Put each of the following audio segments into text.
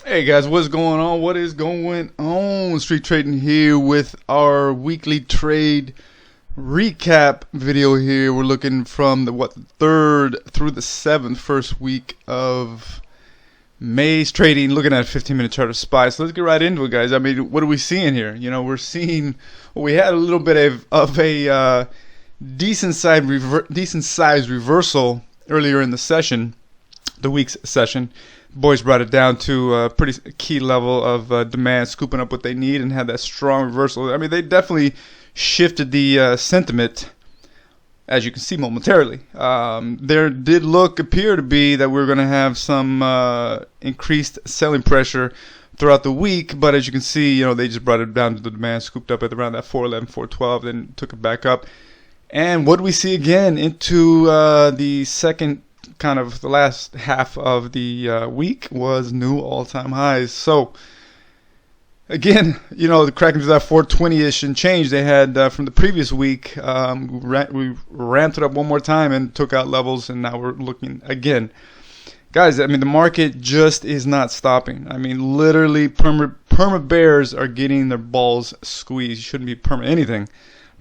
Hey guys, what's going on? What is going on? Street Trading here with our weekly trade recap video here. We're looking from the 3rd through the 7th, first week of May's trading, looking at 15-minute chart of SPY. So let's get right into it, guys. I mean, what are we seeing here? You know, we're seeing, well, we had a little bit of a decent size reversal earlier in the session, the week's session. Boys brought it down to a pretty key level of demand, scooping up what they need, and had that strong reversal. I mean, they definitely shifted the sentiment, as you can see momentarily. There did appear to be that we're going to have some increased selling pressure throughout the week, but as you can see, you know, they just brought it down to the demand, scooped up at around that 411, 412, then took it back up. And what do we see again into the second, kind of the last half of the week, was new all-time highs. So again, you know, the cracking to that 420-ish and change they had from the previous week. We ramped it up one more time and took out levels, and now we're looking again. Guys, I mean, the market just is not stopping. I mean, literally, perma bears are getting their balls squeezed. You shouldn't be perma anything,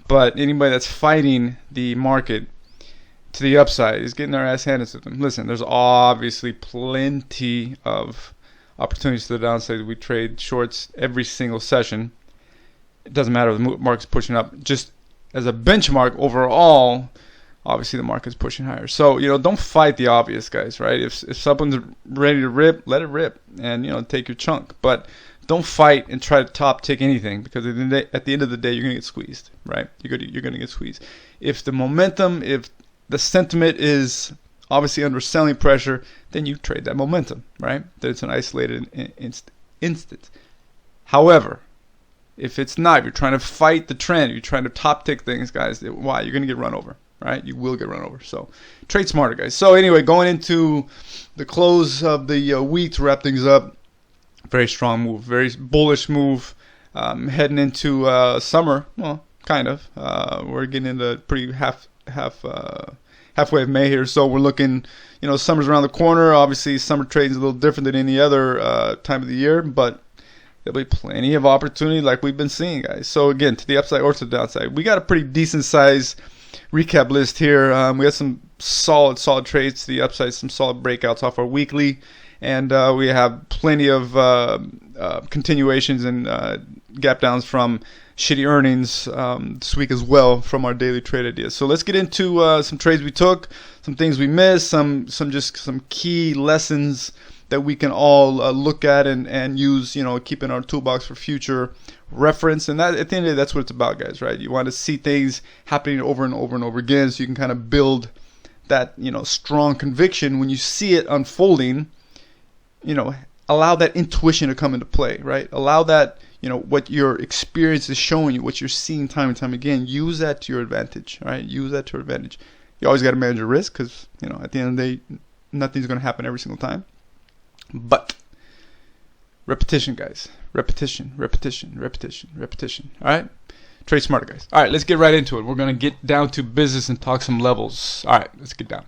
but anybody that's fighting the market to the upside is getting their ass handed to them. Listen, there's obviously plenty of opportunities to the downside. We trade shorts every single session. It doesn't matter if the market's pushing up. Just as a benchmark overall, obviously the market's pushing higher. So, you know, don't fight the obvious, guys, right? If someone's ready to rip, let it rip and, you know, take your chunk. But don't fight and try to top tick anything, because at the end of the day, you're going to get squeezed, right? You're going to get squeezed. If the momentum, if the sentiment is obviously under selling pressure, then you trade that momentum, right? That it's an isolated instance. However, if it's not, if you're trying to fight the trend, you're trying to top tick things, guys, why? You're going to get run over, right? You will get run over. So trade smarter, guys. So anyway, going into the close of the week to wrap things up, very strong move, very bullish move, heading into summer. Well, kind of. We're getting into pretty halfway of May here, so we're looking, you know, summer's around the corner. Obviously, summer trading is a little different than any other time of the year, but there'll be plenty of opportunity like we've been seeing, guys. So again, to the upside or to the downside, we got a pretty decent size recap list here. We had some solid trades to the upside, some solid breakouts off our weekly, and we have plenty of continuations and gap downs from shitty earnings this week as well from our daily trade ideas. So let's get into some trades we took, some things we missed, some key lessons that we can all look at and use, you know, keep in our toolbox for future reference. And that, at the end of the day, that's what it's about, guys, right? You want to see things happening over and over and over again, so you can kind of build that, you know, strong conviction when you see it unfolding. You know, allow that intuition to come into play, right? Allow that, you know, what your experience is showing you, what you're seeing time and time again, use that to your advantage, right? Use that to your advantage. You always got to manage your risk, because, you know, at the end of the day, nothing's going to happen every single time. But repetition, guys. Repetition. All right? Trade smarter, guys. All right, let's get right into it. We're going to get down to business and talk some levels. All right, let's get down.